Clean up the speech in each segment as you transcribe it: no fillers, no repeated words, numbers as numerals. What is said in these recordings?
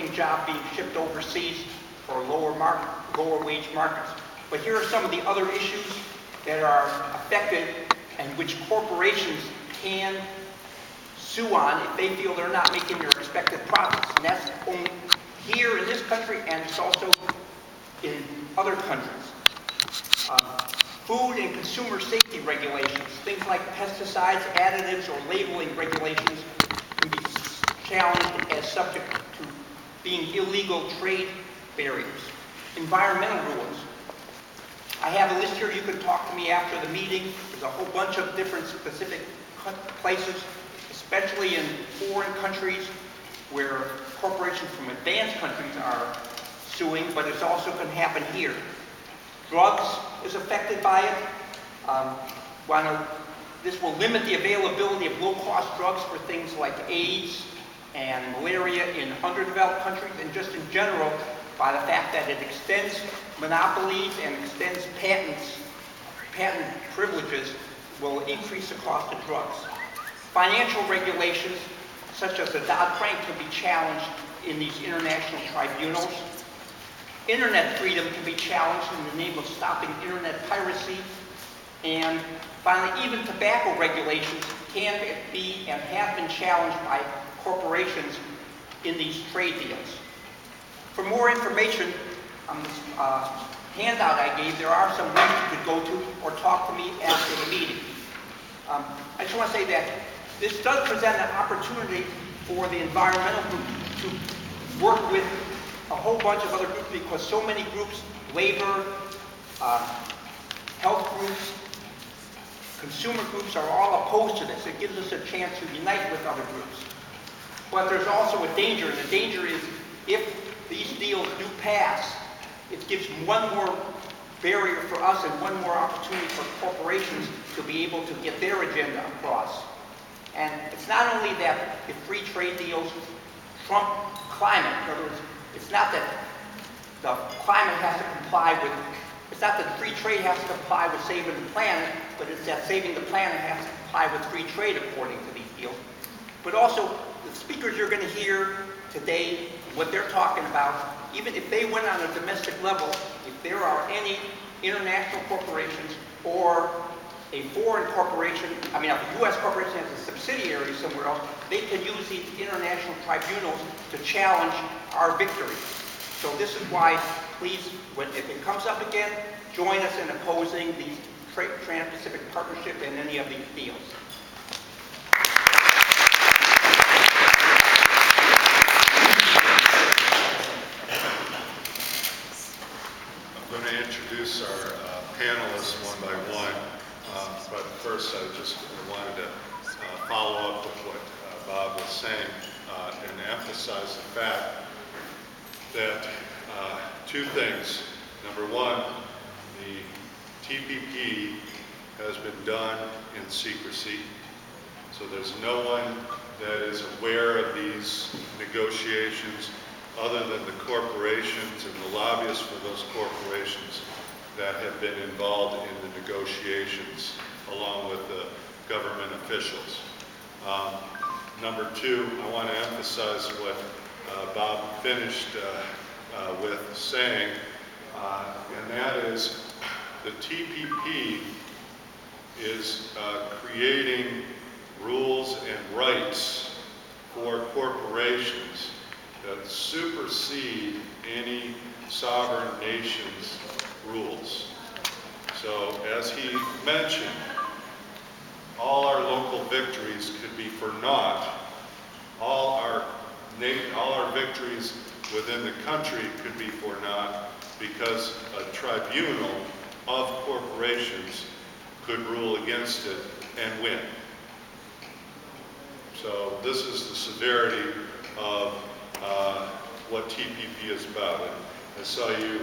same job being shipped overseas for lower wage markets. But here are some of the other issues that are affected and which corporations can sue on if they feel they're not making their expected profits. And that's only here in this country, and it's also in other countries. Food and consumer safety regulations, things like pesticides, additives, or labeling regulations can be challenged as subject to being illegal trade barriers. Environmental rules. I have a list here. You can talk to me after the meeting. There's a whole bunch of different specific places, especially in foreign countries where corporations from advanced countries are suing, but it's also going to happen here. Drugs is affected by it. This will limit the availability of low-cost drugs for things like AIDS and malaria in underdeveloped countries, and just in general by the fact that it extends monopolies and extends patent privileges will increase the cost of drugs. Financial regulations, such as the Dodd-Frank, can be challenged in these international tribunals. Internet freedom can be challenged in the name of stopping internet piracy. And finally, even tobacco regulations can be and have been challenged by corporations in these trade deals. For more information on this handout I gave, there are some links you could go to or talk to me after the meeting. I just want to say that this does present an opportunity for the environmental group to work with a whole bunch of other groups, because so many groups, labor, health groups, consumer groups, are all opposed to this. It gives us a chance to unite with other groups. But there's also a danger, and the danger is if these deals do pass, it gives one more barrier for us and one more opportunity for corporations to be able to get their agenda across. And it's not only that if free trade deals trump climate. In other words, it's not that the climate has to comply with, it's not that free trade has to comply with saving the planet, but it's that saving the planet has to comply with free trade according to these deals. But also, the speakers you're going to hear today, what they're talking about, even if they went on a domestic level, if there are any international corporations or a foreign corporation, I mean, if a U.S. corporation has a subsidiary somewhere else, they can use these international tribunals to challenge our victory. So this is why, please, if it comes up again, join us in opposing the Trans-Pacific Partnership and any of these deals. I'm going to introduce our panelists one by one. But first, I just wanted to follow up with what Bob was saying and emphasize the fact that two things. Number one, the TPP has been done in secrecy, so there's no one that is aware of these negotiations other than the corporations and the lobbyists for those corporations that have been involved in the negotiations along with the government officials. Number two, I want to emphasize what Bob finished with saying, and that is the TPP is creating rules and rights for corporations that supersede any sovereign nation's rules. So, as he mentioned, all our local victories could be for naught. All our victories within the country could be for naught because a tribunal of corporations could rule against it and win. So this is the severity of what TPP is about. And I saw you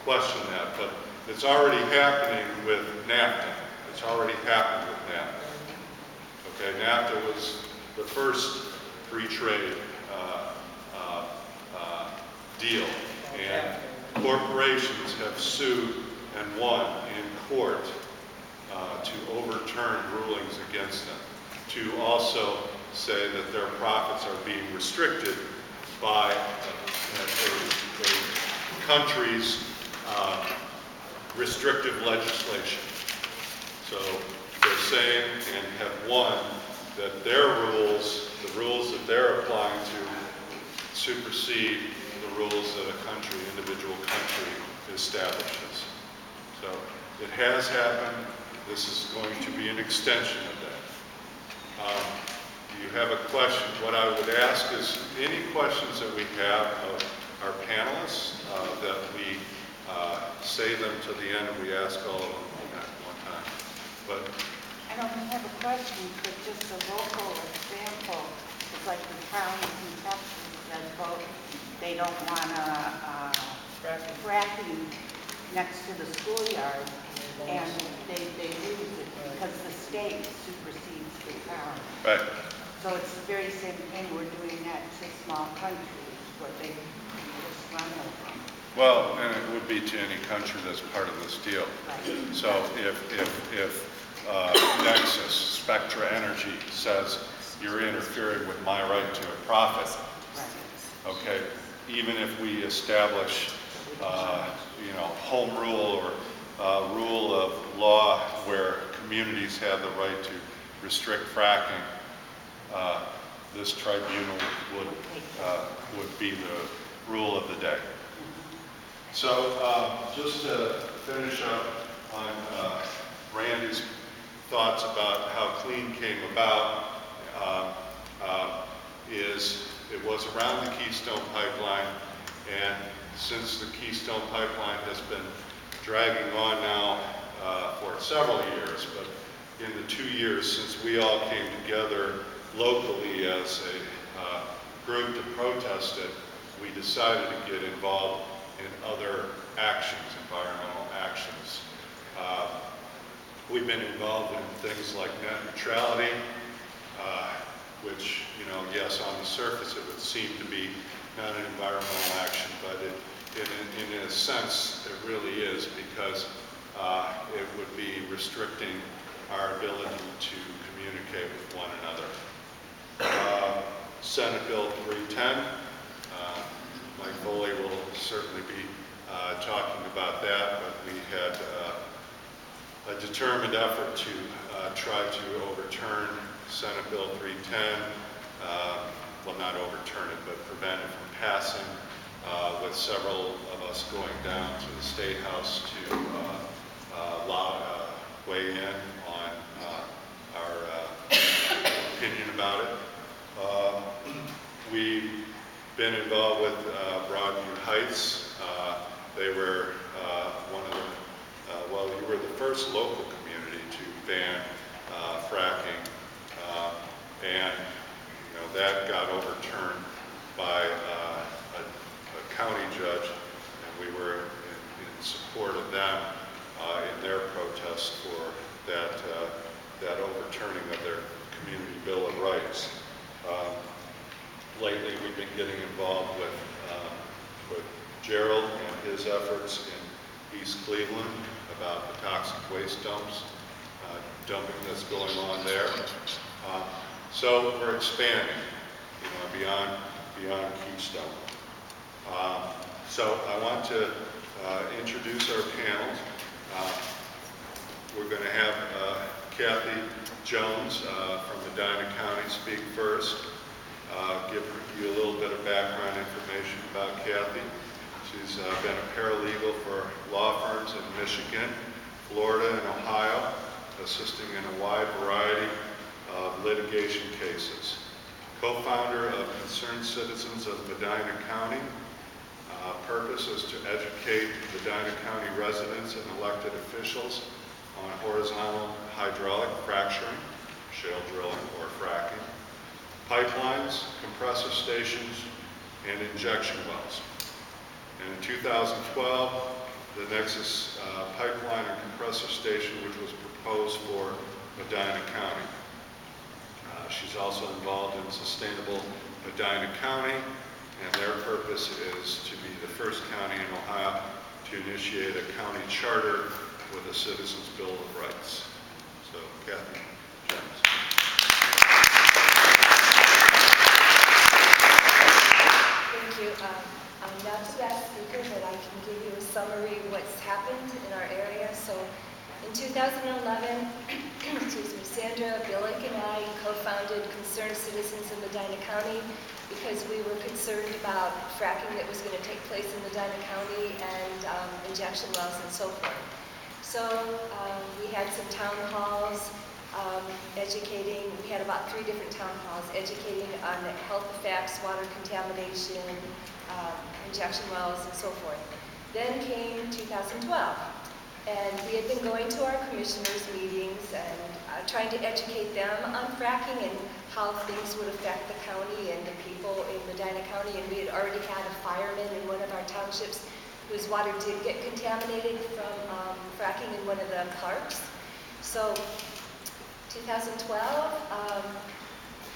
question that, but it's already happening with NAFTA. It's already happened with NAFTA. Okay, NAFTA was the first free trade deal, and corporations have sued and won in court to overturn rulings against them, to also say that their profits are being restricted by country's restrictive legislation. So they're saying and have won that their rules, the rules that they're applying to, supersede the rules that a country, individual country, establishes. So it has happened. This is going to be an extension of that. You have a question. What I would ask is any questions that we have of our panelists, that we say them to the end and we ask all of them at one time. But I don't have a question, but just a local example. It's like the towns in Texas that vote, they don't want fracking next to the schoolyard, and they lose it because the state supersedes the town. right. So it's the very same thing, we're doing that to small countries, but they just run over. Well, and it would be to any country that's part of this deal. Right. So if Nexus, Spectra Energy says you're interfering with my right to a profit, Right. okay, even if we establish, home rule or rule of law where communities have the right to restrict fracking, this tribunal would be the rule of the day. So just to finish up on Randy's thoughts about how C.L.E.A.N came about, is it was around the Keystone Pipeline, and since the Keystone Pipeline has been dragging on now for several years, but in the 2 years since we all came together locally as a group to protest it, we decided to get involved in other actions, environmental actions. We've been involved in things like net neutrality, which, yes, on the surface it would seem to be not an environmental action, but in a sense it really is, because it would be restricting our ability to communicate with one another. Senate Bill 310, Mike Foley will certainly be talking about that, but we had a determined effort to try to overturn Senate Bill 310, well, not overturn it, but prevent it from passing, with several of us going down to the State House to weigh in on our opinion about it. We've been involved with Broadview Heights. They were one of the, well, you were the first local community to ban fracking, and that got overturned by a county judge, and we were in support of them in their protest for that overturning of their community Bill of Rights. Lately, we've been getting involved with Gerald and his efforts in East Cleveland about the toxic waste dumping that's going on there. So we're expanding, beyond Keystone. So I want to introduce our panels. We're going to have Kathie Jones from Medina County speak first. Give you a little bit of background information about Kathie. She's been a paralegal for law firms in Michigan, Florida, and Ohio, assisting in a wide variety of litigation cases. Co-founder of Concerned Citizens of Medina County. Purpose is to educate Medina County residents and elected officials on horizontal hydraulic fracturing, shale drilling, or fracking, pipelines, compressor stations, and injection wells. And in 2012, the Nexus pipeline and compressor station, which was proposed for Medina County. She's also involved in Sustainable Medina County, and their purpose is to be the first county in Ohio to initiate a county charter with a Citizens' Bill of Rights. So, Kathie Jones. Thank you. I'm not the best speaker, but I can give you a summary of what's happened in our area. So in 2011, excuse me, Sandra, Billick, and I co-founded Concerned Citizens in Medina County because we were concerned about fracking that was going to take place in Medina County and injection wells and so forth. So we had some town halls educating. We had about 3 different town halls educating on the health effects, water contamination, injection wells, and so forth. Then came 2012, and we had been going to our commissioners' meetings and trying to educate them on fracking and how things would affect the county and the people in Medina County. And we had already had a fireman in one of our townships whose water did get contaminated from fracking in one of the parks. So 2012,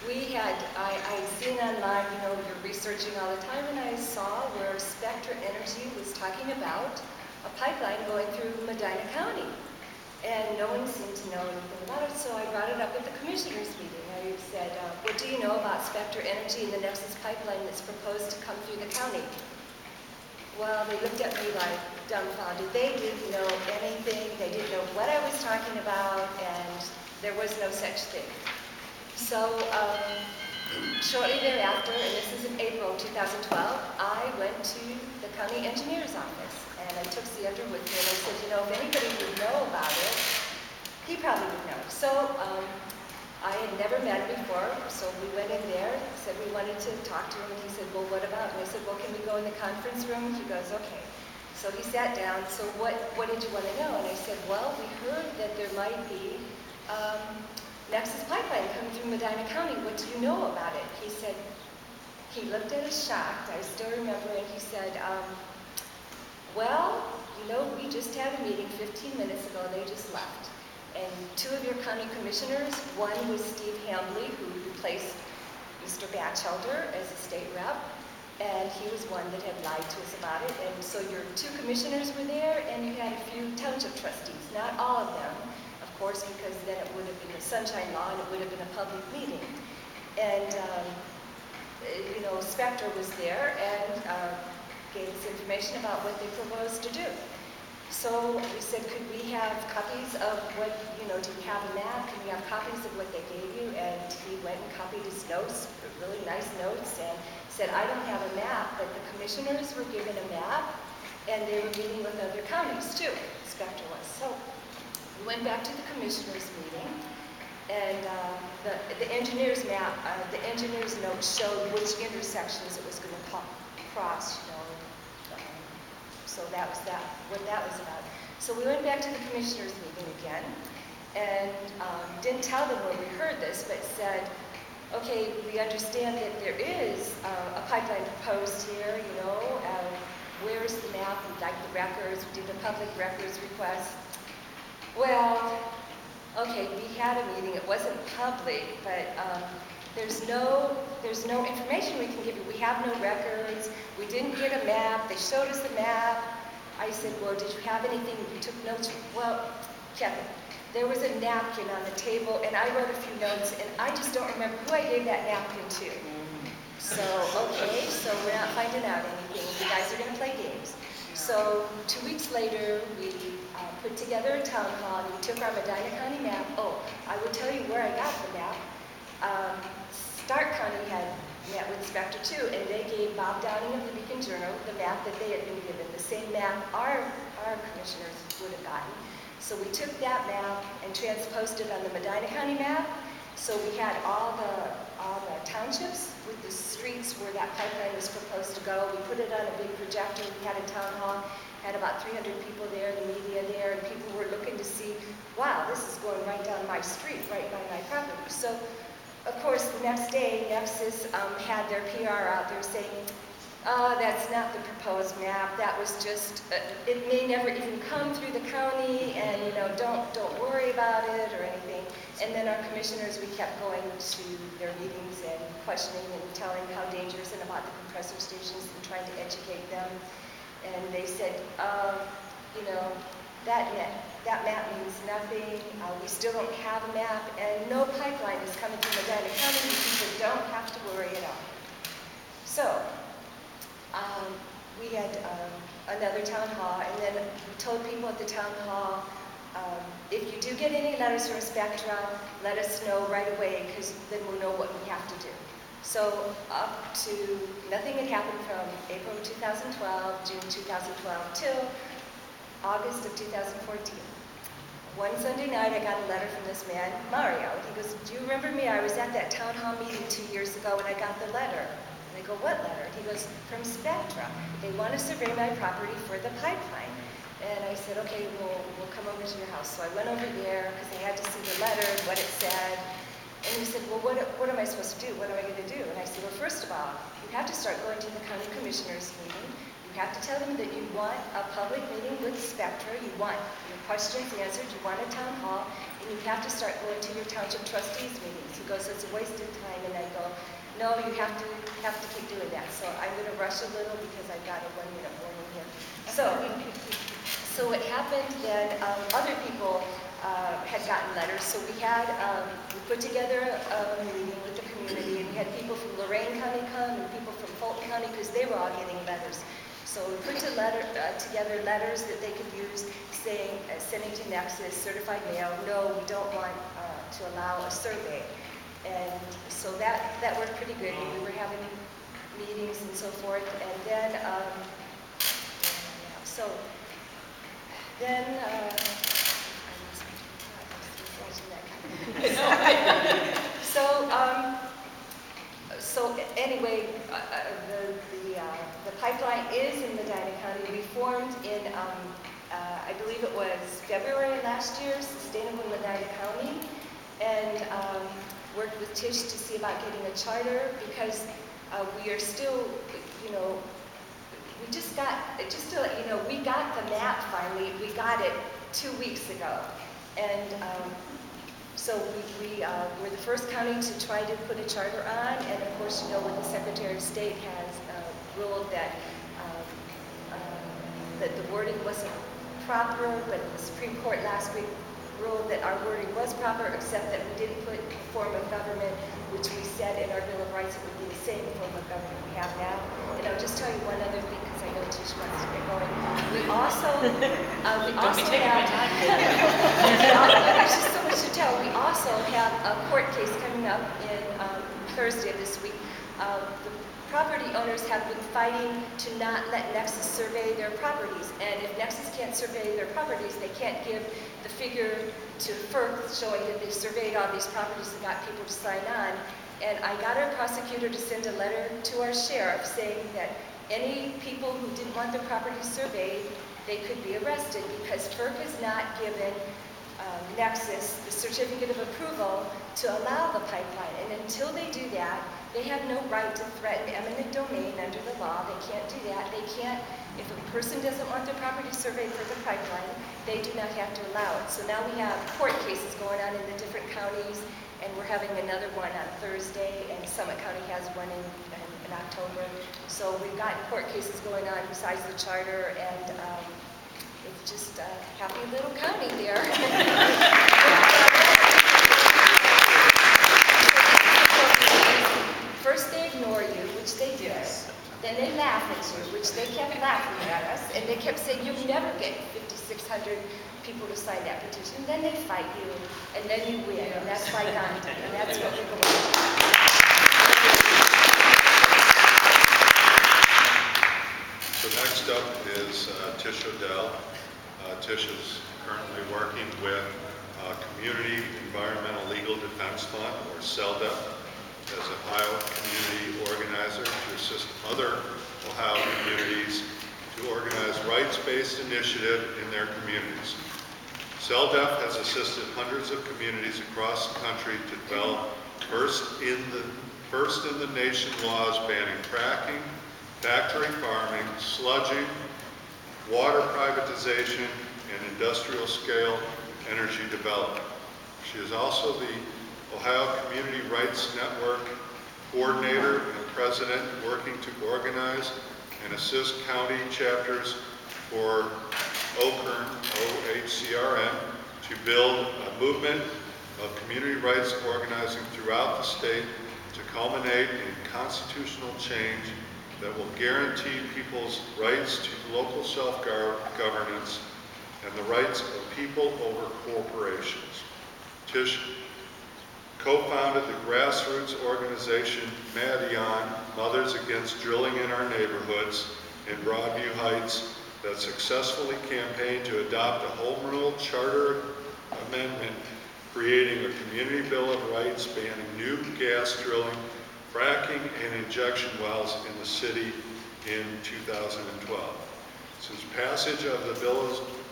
I'd seen online, you know, you're researching all the time, and I saw where Spectra Energy was talking about a pipeline going through Medina County. And no one seemed to know anything about it, so I brought it up at the commissioners' meeting. I said, what do you know about Spectra Energy and the Nexus pipeline that's proposed to come through the county? Well, they looked at me like dumbfounded. They didn't know anything. They didn't know what I was talking about, and there was no such thing. So shortly thereafter, and this is in April 2012, I went to the county engineer's office, and I took Sandra with me, and I said, you know, if anybody would know about it, he probably would know. So I had never met him before, so we went in there, said we wanted to talk to him, and he said, well, what about? And I said, well, can we go in the conference room? He goes, okay. So he sat down, so what did you want to know? And I said, well, we heard that there might be Nexus pipeline coming through Medina County. What do you know about it? He said, he looked at us shocked, I still remember, and he said, well, you know, we just had a meeting 15 minutes ago, they just left. And 2 of your county commissioners, one was Steve Hambley, who replaced Mr. Batchelder as a state rep, and he was one that had lied to us about it. And so your 2 commissioners were there, and you had a few township trustees, not all of them, of course, because then it would have been a sunshine law and it would have been a public meeting. And, you know, Spectra was there and gave us information about what they proposed to do. So we said, could we have copies of what, you know, do you have a map? Can we have copies of what they gave you? And he went and copied his notes, really nice notes, and said, I don't have a map, but the commissioners were given a map, and they were meeting with other counties too, Spectra was. So we went back to the commissioners' meeting, and the engineer's map, the engineer's notes showed which intersections it was going to cross, you know. So that was what that was about. So we went back to the commissioners' meeting again, and didn't tell them where we heard this, but said, okay, we understand that there is a pipeline proposed here, you know, where's the map? We'd like the records. We did a public records request. Well, okay, we had a meeting. It wasn't public, but there's no information we can give you. We have no records. We didn't get a map. They showed us the map. I said, well, did you have anything you took notes? Well, Kathie, there was a napkin on the table, and I wrote a few notes, and I just don't remember who I gave that napkin to. So, okay, so we're not finding out anything. You guys are going to play games. So 2 weeks later, we put together a town hall, and we took our Medina County map. Oh, I will tell you where I got the map. Stark County had met with Spectra too, and they gave Bob Downing of the Beacon Journal the map that they had been given, the same map our commissioners would have gotten. So we took that map and transposed it on the Medina County map. So we had all the townships with the streets where that pipeline was proposed to go. We put it on a big projector. We had a town hall, had about 300 people there, the media there, and people were looking to see, wow, this is going right down my street, right by my property. So, of course, the next day, Nexus had their PR out there saying, that's not the proposed map. That was just, it may never even come through the county, and you know, don't worry about it or anything. And then our commissioners, we kept going to their meetings and questioning and telling how dangerous and about the compressor stations and trying to educate them. And they said, you know, that map means nothing. We still don't have a map, and no pipeline is coming through Medina County. You people don't have to worry at all. So, we had another town hall, and then we told people at the town hall, if you do get any letters from Spectra, let us know right away, because then we'll know what we have to do. So up to, nothing had happened from April 2012, June 2012, till August of 2014. One Sunday night, I got a letter from this man, Mario. He goes, do you remember me? I was at that town hall meeting 2 years ago, and I got the letter. And I go, what letter? He goes, from Spectra. They want to survey my property for the pipeline. And I said, okay, we'll come over to your house. So I went over there, because I had to see the letter, what it said. And he said, well, what am I supposed to do? What am I going to do? And I said, well, first of all, you have to start going to the county commissioners meeting. You have to tell them that you want a public meeting with Spectra. You want your questions answered. You want a town hall. And you have to start going to your township trustees meetings. He goes, it's a waste of time. And I go, no, you have to keep doing that. So I'm going to rush a little because I've got a 1-minute warning here. So what happened then, other people had gotten letters. So we put together a meeting with the community, and we had people from Lorain County come and people from Fulton County, because they were all getting letters. So we put together letters that they could use, saying, sending to Nexus, certified mail, no, we don't want to allow a survey. And so that worked pretty good. We were having meetings and so forth. And then, so anyway, the pipeline is in Medina County. We formed in, I believe it was February last year, Sustainable Medina County, and worked with Tish to see about getting a charter, because we are still, we got the map finally. We got it 2 weeks ago. And so we were the first county to try to put a charter on. And of course, when the Secretary of State has ruled that that the wording wasn't proper, but the Supreme Court last week ruled that our wording was proper, except that we didn't put form of government, which we said in our Bill of Rights it would be the same form of government we have now. And I'll just tell you one other thing, because I know Tish wants to get going. We also there's just so much to tell. We also have a court case coming up in Thursday of this week. The property owners have been fighting to not let Nexus survey their properties. And if Nexus can't survey their properties, they can't give the figure to FERC showing that they surveyed all these properties and got people to sign on. And I got our prosecutor to send a letter to our sheriff saying that any people who didn't want their properties surveyed, they could be arrested, because FERC has not given Nexus the certificate of approval to allow the pipeline. And until they do that, they have no right to threaten eminent domain under the law. They can't do that. They can't, if a person doesn't want their property surveyed for the pipeline, they do not have to allow it. So now we have court cases going on in the different counties, and we're having another one on Thursday, and Summit County has one in October. So we've got court cases going on besides the charter, and it's just a happy little county there. First they ignore you, which they did. Then they laugh at you, which they kept laughing at us, and they kept saying, you'll never get 5,600 people to sign that petition. Then they fight you, and then you win, and that's by Gandhi, and that's what we're going to do. So next up is Tish Odell. Tish is currently working with Community Environmental Legal Defense Fund, or CELDF, as Ohio community organizer to assist other Ohio communities to organize rights-based initiative in their communities. CELDF has assisted hundreds of communities across the country to develop first in the nation laws banning fracking, factory farming, sludging, water privatization, and industrial scale energy development. She is also the Ohio Community Rights Network coordinator and president, working to organize and assist county chapters for OHCRN to build a movement of community rights organizing throughout the state to culminate in constitutional change that will guarantee people's rights to local self-governance and the rights of people over corporations. Tish co-founded the grassroots organization Medina, Mothers Against Drilling in Our Neighborhoods in Broadview Heights, that successfully campaigned to adopt a home rule charter amendment creating a community bill of rights banning new gas drilling, fracking, and injection wells in the city in 2012. Since passage of the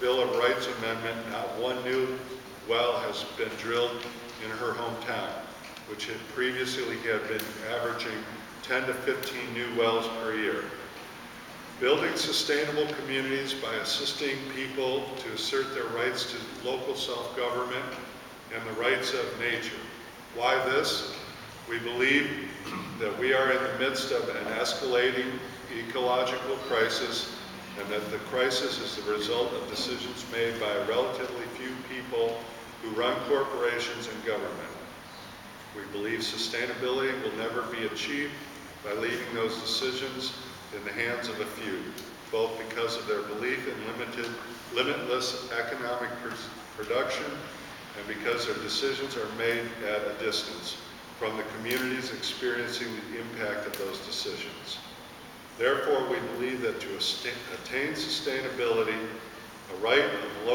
Bill of Rights Amendment, not one new well has been drilled in her hometown, which had previously been averaging 10 to 15 new wells per year. Building sustainable communities by assisting people to assert their rights to local self-government and the rights of nature. Why this? We believe that we are in the midst of an escalating ecological crisis, and that the crisis is the result of decisions made by relatively few people who run corporations and government. We believe sustainability will never be achieved by leaving those decisions in the hands of a few, both because of their belief in limitless economic production and because their decisions are made at a distance from the communities experiencing the impact of those decisions. Therefore, we believe that to attain sustainability, a right of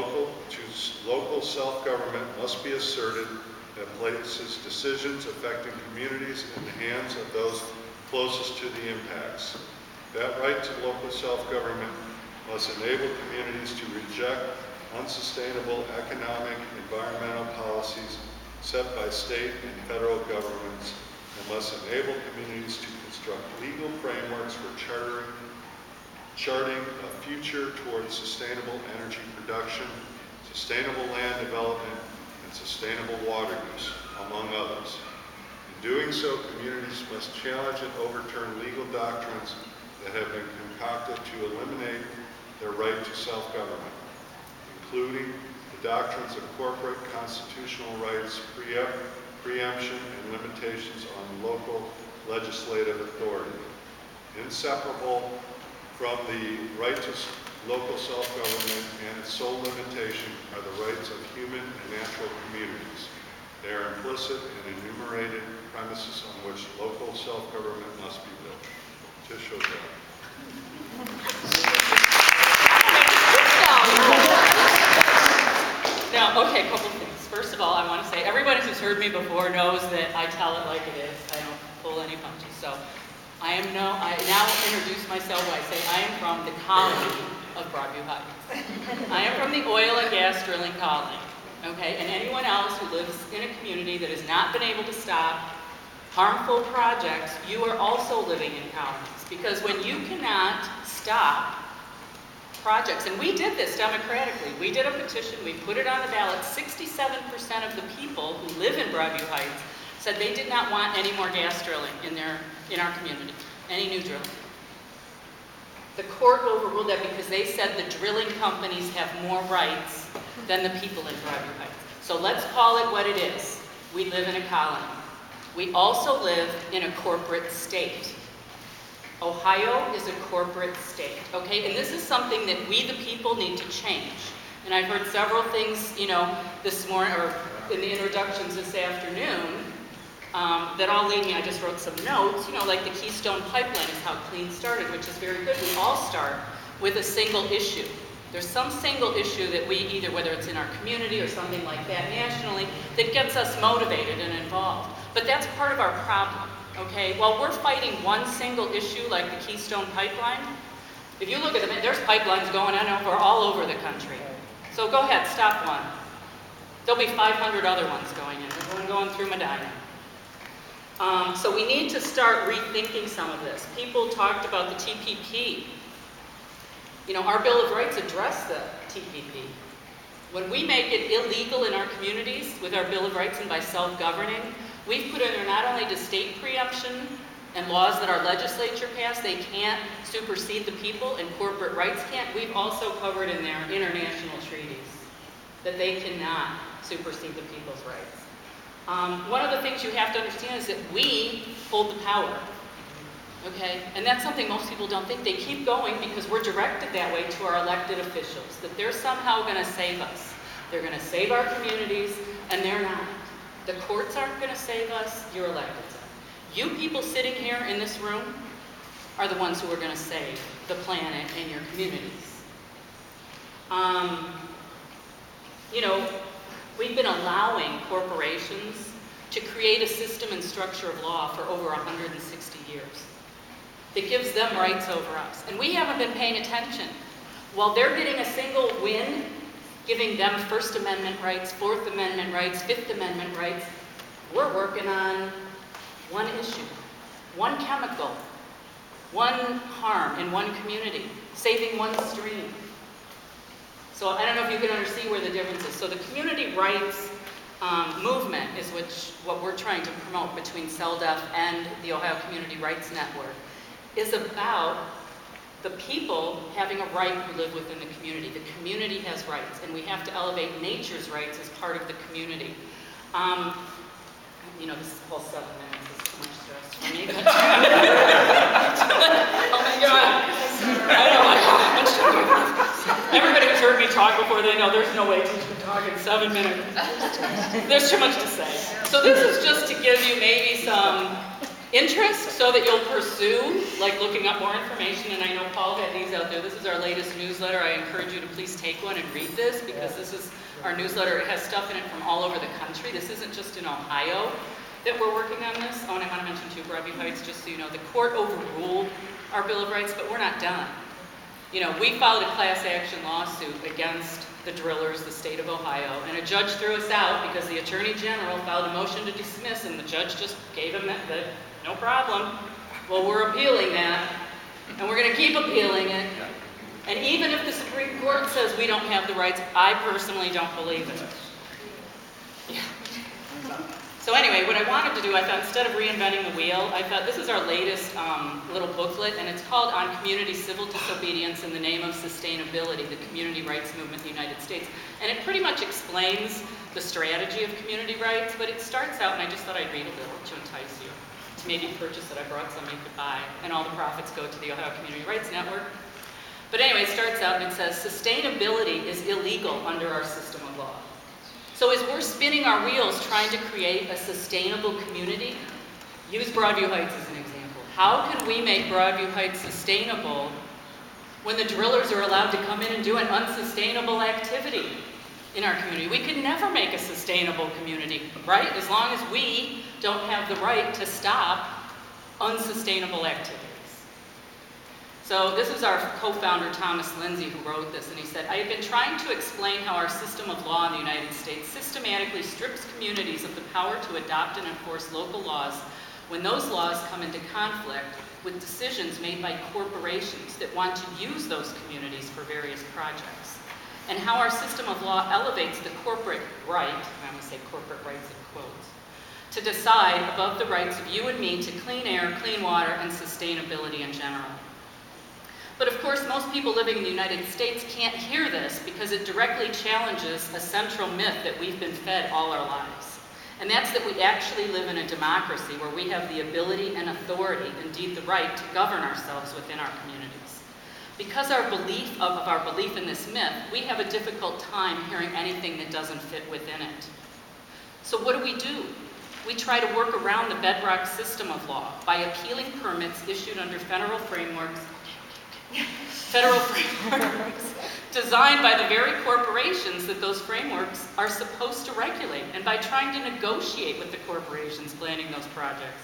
local self-government must be asserted that places decisions affecting communities in the hands of those closest to the impacts. That right to local self-government must enable communities to reject unsustainable economic and environmental policies set by state and federal governments, and must enable communities to construct legal frameworks for charting a future towards sustainable energy production, sustainable land development, and sustainable water use, among others. In doing so, communities must challenge and overturn legal doctrines that have been concocted to eliminate their right to self-government, including the doctrines of corporate constitutional rights, preemption, and limitations on local legislative authority. Inseparable from the right to local self-government and its sole limitation are the rights of human and natural communities. They are implicit and enumerated premises on which local self-government must be built. Tish, okay. Now, okay, a couple things. First of all, I want to say everybody who's heard me before knows that I tell it like it is. I don't pull any punches. So I now introduce myself by saying I am from the colony of Broadview Heights. I am from the oil and gas drilling colony. Okay, and anyone else who lives in a community that has not been able to stop harmful projects, you are also living in colonies. Because when you cannot stop projects, and we did this democratically. We did a petition, we put it on the ballot. 67% of the people who live in Broadview Heights said they did not want any more gas drilling in our community, any new drilling. The court overruled that because they said the drilling companies have more rights than the people in Broadview Heights. So let's call it what it is. We live in a colony. We also live in a corporate state. Ohio is a corporate state, okay? And this is something that we, the people, need to change. And I've heard several things, this morning, or in the introductions this afternoon, that all lead me, I just wrote some notes, like the Keystone Pipeline is how CLEAN started, which is very good. We all start with a single issue. There's some single issue that we either, whether it's in our community or something like that nationally, that gets us motivated and involved. But that's part of our problem. Okay, while we're fighting one single issue like the Keystone Pipeline, if you look at them, there's pipelines going on all over the country. So go ahead, stop one. There'll be 500 other ones going in. There's one going through Medina. So we need to start rethinking some of this. People talked about the TPP. Our Bill of Rights addressed the TPP. When we make it illegal in our communities with our Bill of Rights and by self-governing, we've put in there not only does state preemption and laws that our legislature passed, they can't supersede the people and corporate rights can't. We've also covered in there international treaties that they cannot supersede the people's rights. One of the things you have to understand is that we hold the power. Okay, and that's something most people don't think. They keep going because we're directed that way to our elected officials, that they're somehow going to save us. They're going to save our communities, and they're not. The courts aren't going to save us, your electeds are. You people sitting here in this room are the ones who are going to save the planet and your communities. You know, we've been allowing corporations to create a system and structure of law for over 160 years that gives them rights over us. And we haven't been paying attention. While they're getting a single win, giving them First Amendment rights, Fourth Amendment rights, Fifth Amendment rights, we're working on one issue, one chemical, one harm in one community, saving one stream. So I don't know if you can understand where the difference is. So the community rights movement is what we're trying to promote between CELDF and the Ohio Community Rights Network, is about the people having a right who live within the community. The community has rights, and we have to elevate nature's rights as part of the community. You know, this whole 7 minutes is too much stress for me. But oh my God. I know. Everybody who's heard me talk before, they know there's no way Tish can talk in 7 minutes. There's too much to say. So this is just to give you maybe some interest so that you'll pursue, like, looking up more information. And I know Paul had these out there. This is our latest newsletter. I encourage you to please take one and read this, because this is our newsletter. It has stuff in it from all over the country. This isn't just in Ohio that we're working on this. Oh, and I want to mention too, Broadview Heights, just so you know, the court overruled our Bill of Rights, but we're not done. You know, we filed a class action lawsuit against the drillers, the state of Ohio, and a judge threw us out because the Attorney General filed a motion to dismiss, and the judge just gave him that no problem. Well, we're appealing that, and we're going to keep appealing it. And even if the Supreme Court says we don't have the rights, I personally don't believe it. Yeah. So anyway, what I wanted to do, I thought instead of reinventing the wheel, I thought this is our latest little booklet, and it's called On Community Civil Disobedience in the Name of Sustainability, the Community Rights Movement in the United States. And it pretty much explains the strategy of community rights, but it starts out, and I just thought I'd read a little to entice you to maybe purchase it. I brought some you could buy, and all the profits go to the Ohio Community Rights Network. But anyway, it starts out and it says, sustainability is illegal under our system of law. So as we're spinning our wheels trying to create a sustainable community, use Broadview Heights as an example. How can we make Broadview Heights sustainable when the drillers are allowed to come in and do an unsustainable activity in our community? We could never make a sustainable community, right? As long as we don't have the right to stop unsustainable activities. So this is our co-founder, Thomas Lindsay, who wrote this, and he said, I have been trying to explain how our system of law in the United States systematically strips communities of the power to adopt and enforce local laws when those laws come into conflict with decisions made by corporations that want to use those communities for various projects, and how our system of law elevates the corporate right, and I'm going to say corporate rights in quotes, to decide above the rights of you and me to clean air, clean water, and sustainability in general. But of course, most people living in the United States can't hear this because it directly challenges a central myth that we've been fed all our lives. And that's that we actually live in a democracy where we have the ability and authority, indeed the right, to govern ourselves within our communities. Because of our belief in this myth, we have a difficult time hearing anything that doesn't fit within it. So what do? We try to work around the bedrock system of law by appealing permits issued under federal frameworks designed by the very corporations that those frameworks are supposed to regulate, and by trying to negotiate with the corporations planning those projects.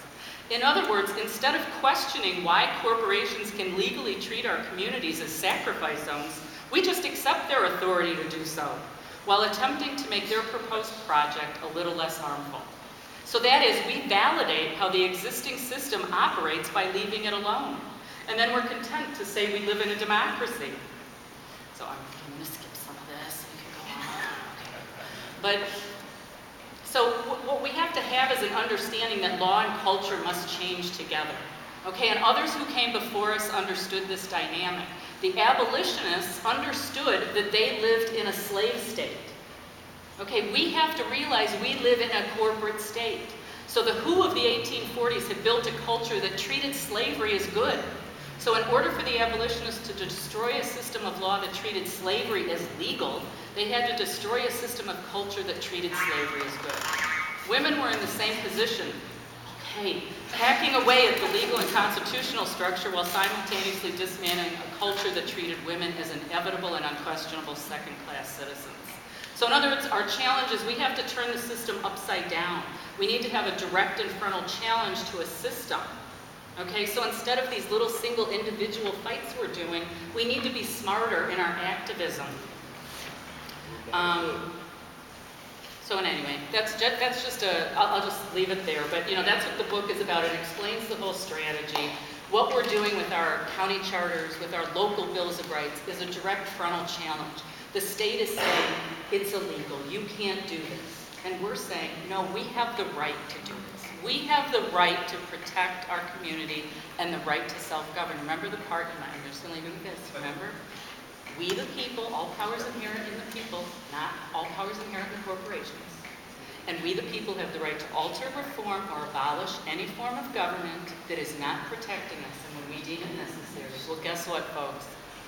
In other words, instead of questioning why corporations can legally treat our communities as sacrifice zones, we just accept their authority to do so, while attempting to make their proposed project a little less harmful. So that is, we validate how the existing system operates by leaving it alone. And then we're content to say we live in a democracy. So I'm going to skip some of this. We can go on. But, so what we have to have is an understanding that law and culture must change together. Okay, and others who came before us understood this dynamic. The abolitionists understood that they lived in a slave state. Okay, we have to realize we live in a corporate state. So the WHO of the 1840s had built a culture that treated slavery as good. So in order for the abolitionists to destroy a system of law that treated slavery as legal, they had to destroy a system of culture that treated slavery as good. Women were in the same position, hacking away at the legal and constitutional structure while simultaneously dismantling a culture that treated women as inevitable and unquestionable second-class citizens. So in other words, our challenge is we have to turn the system upside down. We need to have a direct and frontal challenge to a system. Okay, so instead of these little single individual fights we're doing, we need to be smarter in our activism. So anyway, that's just I'll just leave it there, but that's what the book is about. It explains the whole strategy. What we're doing with our county charters, with our local bills of rights, is a direct frontal challenge. The state is saying, it's illegal, you can't do this. And we're saying, no, we have the right to do this. We have the right to protect our community and the right to self-govern. Remember the part, I'm just going to leave it with this, remember? We the people, all powers inherent in the people, not all powers inherent in corporations. And we the people have the right to alter, reform, or abolish any form of government that is not protecting us and when we deem it necessary. Well, guess what, folks?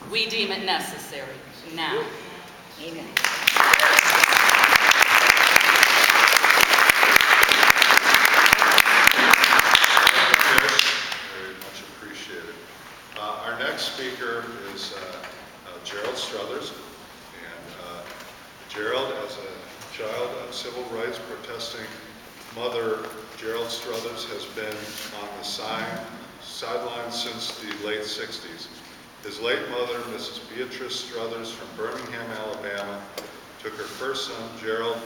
We deem it necessary now. Amen. Very much appreciated. Our next speaker is Gerald Strothers. And Gerald, as a child of civil rights protesting mother, Gerald Strothers has been on the sidelines since the late 60s. His late mother, Mrs. Beatrice Strothers from Birmingham, Alabama, took her first son, Gerald,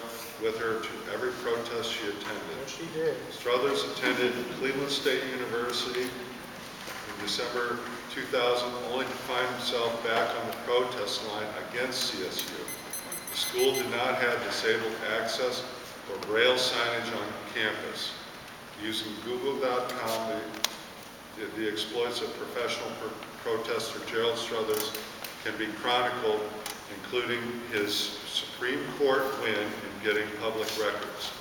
with her to every protest she attended. Yes, she did. Strothers attended Cleveland State University in December 2000, only to find himself back on the protest line against CSU. The school did not have disabled access or braille signage on campus. Using Google.com, the exploits of professional protester Gerald Strothers can be chronicled, including his Supreme Court win in getting public records.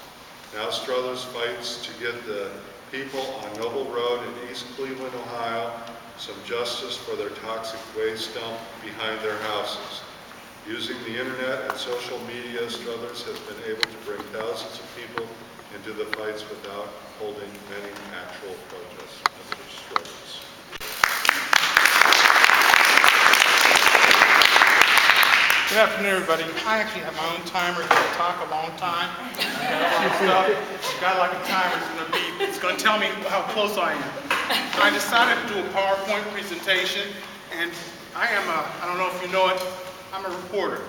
Now Strothers fights to get the people on Noble Road in East Cleveland, Ohio, some justice for their toxic waste dump behind their houses. Using the internet and social media, Strothers has been able to bring thousands of people into the fights without holding many actual protests. Mr. Strothers. Good afternoon, everybody. I actually have my own timer because I talk a long time. I got a lot of stuff. Got like a timer. It's going to tell me how close I am. So I decided to do a PowerPoint presentation, and I don't know if you know it, I'm a reporter,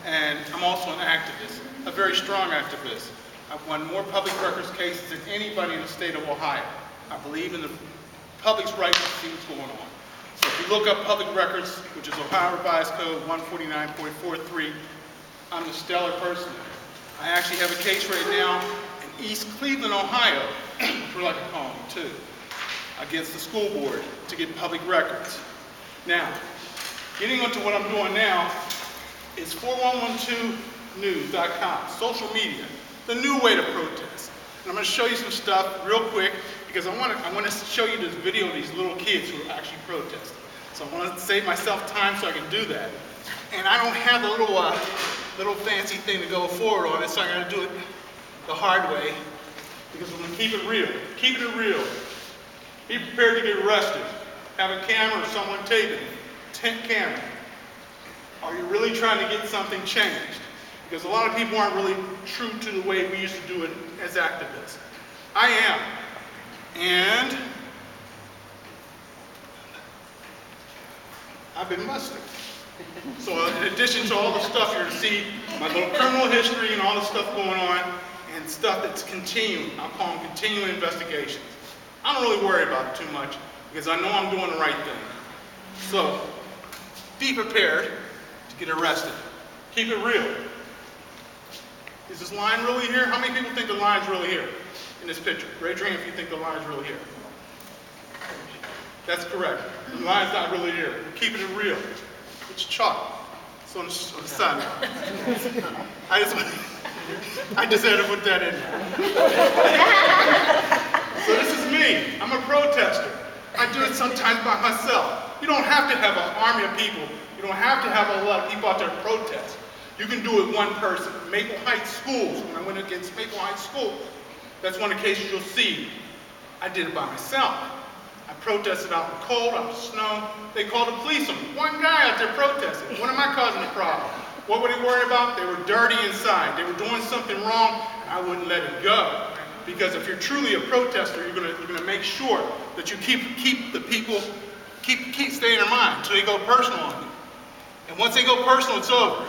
and I'm also an activist, a very strong activist. I've won more public records cases than anybody in the state of Ohio. I believe in the public's right to see what's going on. So if you look up public records, which is Ohio Revised Code 149.43, I'm the stellar person. I actually have a case right now in East Cleveland, Ohio, which we're like to call them too, against the school board to get public records. Now, getting into what I'm doing now is 4112news.com, social media, the new way to protest. And I'm going to show you some stuff real quick because I want to show you this video of these little kids who are actually protesting. So I want to save myself time so I can do that. And I don't have the little fancy thing to go forward on it, so I got to do it the hard way because we're going to keep it real. Keep it real. Be prepared to get arrested. Have a camera or someone taping it. Tent camera. Are you really trying to get something changed? Because a lot of people aren't really true to the way we used to do it as activists. I am. And I've been busted. So in addition to all the stuff you're to see, my little criminal history and all the stuff going on, and stuff that's continuing, I'll call them continuing investigations. I don't really worry about it too much because I know I'm doing the right thing. So be prepared to get arrested. Keep it real. Is this line really here? How many people think the line's really here in this picture? Raise your hand if you think the line's really here. That's correct. The line's not really here. We're keeping it real. It's chalk. It's on the sun. I just want I just had to put that in there. So this is me. I'm a protester. I do it sometimes by myself. You don't have to have an army of people. You don't have to have a lot of people out there to protest. You can do it one person. Maple Heights schools, when I went against Maple Heights schools, that's one of the cases you'll see. I did it by myself. I protested out in the cold, out in the snow. They called the police on me. One guy out there protesting. When am I causing a problem? What were they worried about? They were dirty inside. They were doing something wrong, and I wouldn't let it go. Because if you're truly a protester, you're gonna make sure that you keep the people, keep staying in their mind until they go personal on you. And once they go personal, it's over.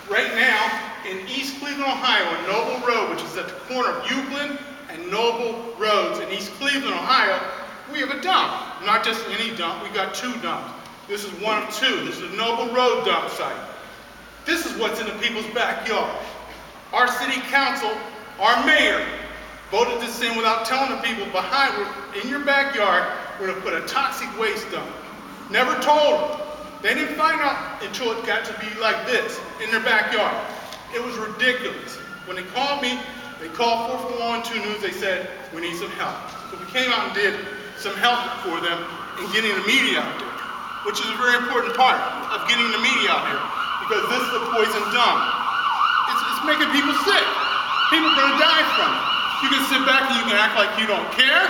Right now, in East Cleveland, Ohio, on Noble Road, which is at the corner of Euclid and Noble Roads in East Cleveland, Ohio, we have a dump. Not just any dump, we got 2 dumps. This is one of 2. This is the Noble Road dump site. This is what's in the people's backyard. Our city council, our mayor, voted this in without telling the people behind, in your backyard, we're gonna put a toxic waste dump. Never told them. They didn't find out until it got to be like this, in their backyard. It was ridiculous. When they called me, they called 411 News, they said, we need some help. So we came out and did some help for them in getting the media out there, which is a very important part of getting the media out here, because this is a poison dump. It's making people sick. People are gonna die from it. You can sit back and you can act like you don't care,